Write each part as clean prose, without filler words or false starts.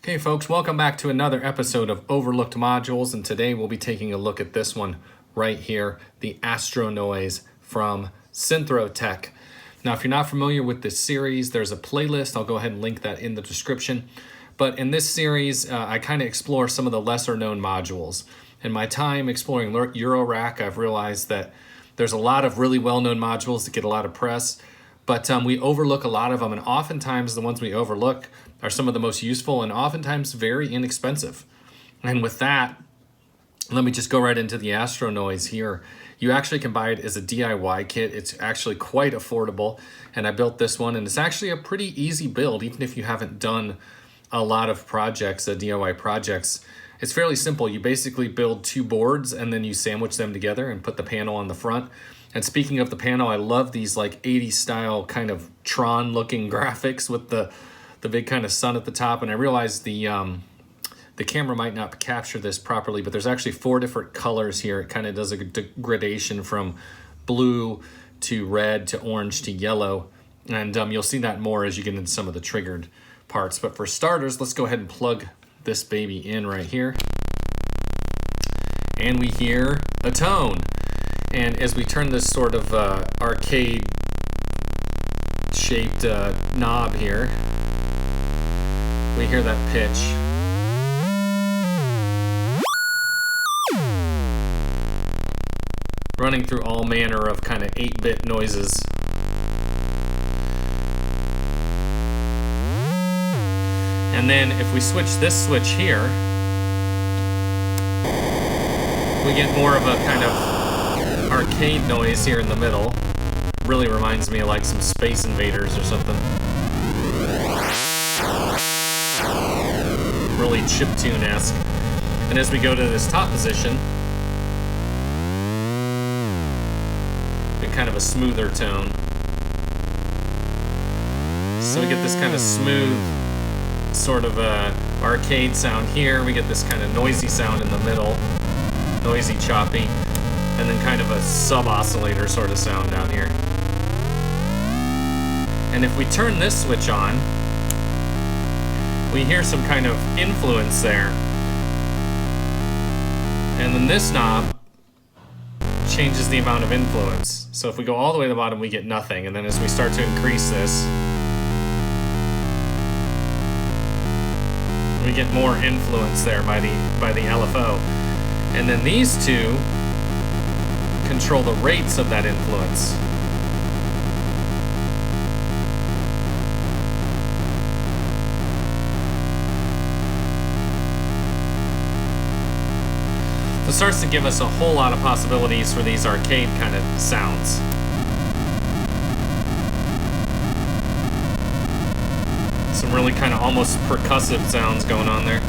Okay folks, welcome back to another episode of Overlooked Modules, and today we'll be taking a look at this one right here, the AstroNoise from Synthrotek. Now if you're not familiar with this series, there's a playlist, I'll go ahead and link that in the description. But in this series, I kind of explore some of the lesser known modules. In my time exploring Eurorack, I've realized that there's a lot of really well-known modules that get a lot of press, but we overlook a lot of them, and oftentimes the ones we overlook are some of the most useful and oftentimes very inexpensive. And with that, let me just go right into the AstroNoise here. You actually can buy it as a DIY kit. It's actually quite affordable, and I built this one, and it's actually a pretty easy build, even if you haven't done a lot of projects, DIY projects. It's fairly simple. You basically build two boards and then you sandwich them together and put the panel on the front. And speaking of the panel, I love these like 80s style kind of Tron looking graphics with the big kind of sun at the top. And I realized the camera might not capture this properly, but there's actually 4 different colors here. It kind of does a gradation from blue to red to orange to yellow. And you'll see that more as you get into some of the triggered parts. But for starters, let's go ahead and plug this baby in right here. And we hear a tone. And as we turn this sort of arcade shaped knob here, we hear that pitch. Running through all manner of kind of 8-bit noises. And then if we switch this switch here, we get more of a kind of arcade noise here in the middle. Really reminds me of like some Space Invaders or something. Really chiptune-esque. And as we go to this top position, we get kind of a smoother tone. So we get this kind of smooth sort of a arcade sound here. We get this kind of noisy sound in the middle, noisy, choppy, and then kind of a sub-oscillator sort of sound down here. And if we turn this switch on, we hear some kind of influence there. And then this knob changes the amount of influence. So if we go all the way to the bottom, we get nothing. And then as we start to increase this, we get more influence there by the LFO. And then these two control the rates of that influence. So it starts to give us a whole lot of possibilities for these arcade kind of sounds. Some really kind of almost percussive sounds going on there.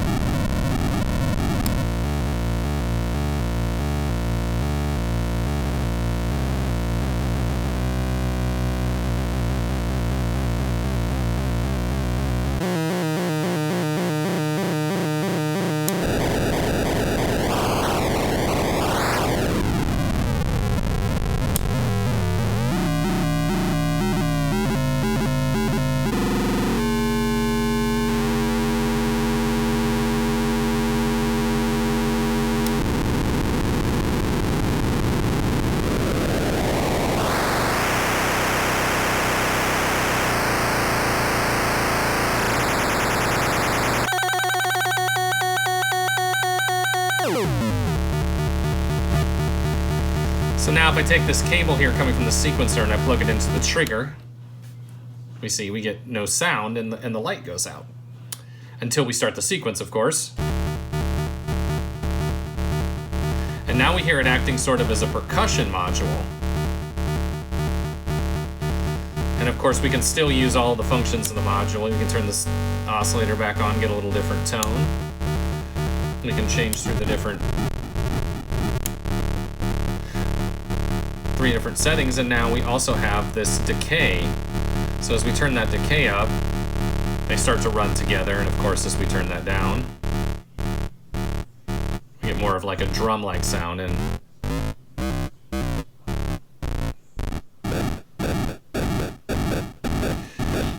So now if I take this cable here coming from the sequencer and I plug it into the trigger, we see we get no sound and the light goes out. Until we start the sequence, of course. And now we hear it acting sort of as a percussion module. And of course we can still use all the functions of the module. We can turn this oscillator back on, get a little different tone. We can change through the 3 different settings, and now we also have this decay. So as we turn that decay up, they start to run together, and of course as we turn that down, we get more of like a drum-like sound. And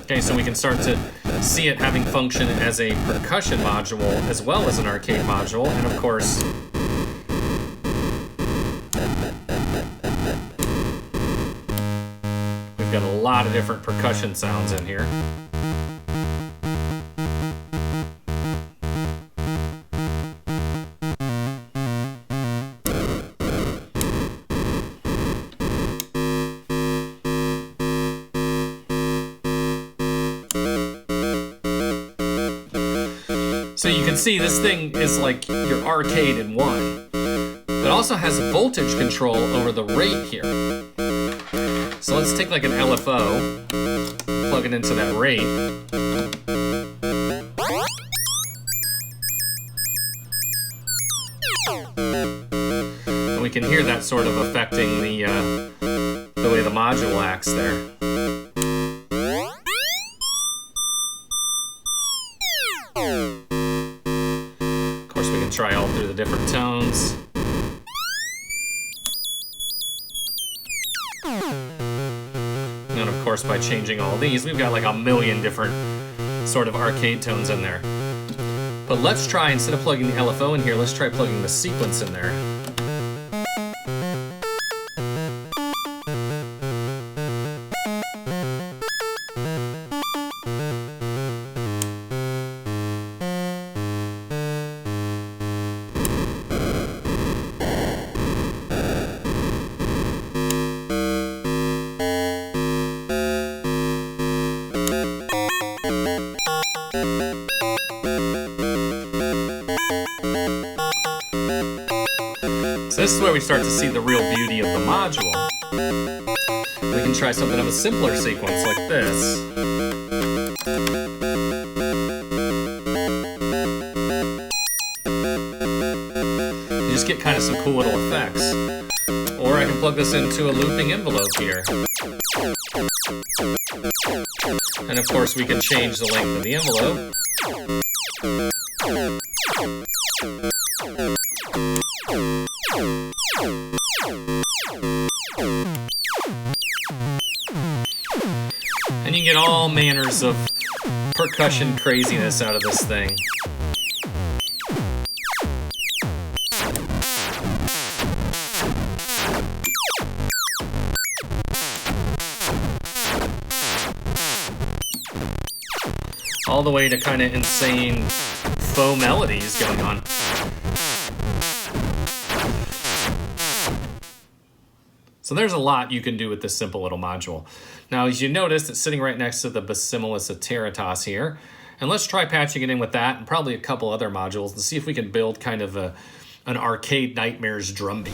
Okay, so we can start to see it having function as a percussion module as well as an arcade module, and of course, we've got a lot of different percussion sounds in here. So you can see this thing is like your arcade in one. It also has voltage control over the rate here. So let's take like an LFO, plug it into that rate. And we can hear that sort of affecting the way the module acts there. We can try all through the different tones. And of course, by changing all these, we've got like a million different sort of arcade tones in there. But let's try, instead of plugging the LFO in here, let's try plugging the sequence in there. So this is where we start to see the real beauty of the module. We can try something of a simpler sequence like this. You just get kind of some cool little effects. Or I can plug this into a looping envelope here. And of course we can change the length of the envelope. And you can get all manners of percussion craziness out of this thing. All the way to kind of insane faux melodies going on. So there's a lot you can do with this simple little module. Now, as you noticed, it's sitting right next to the Basimilus Ateritas here. And let's try patching it in with that and probably a couple other modules and see if we can build kind of an arcade nightmares drum beat.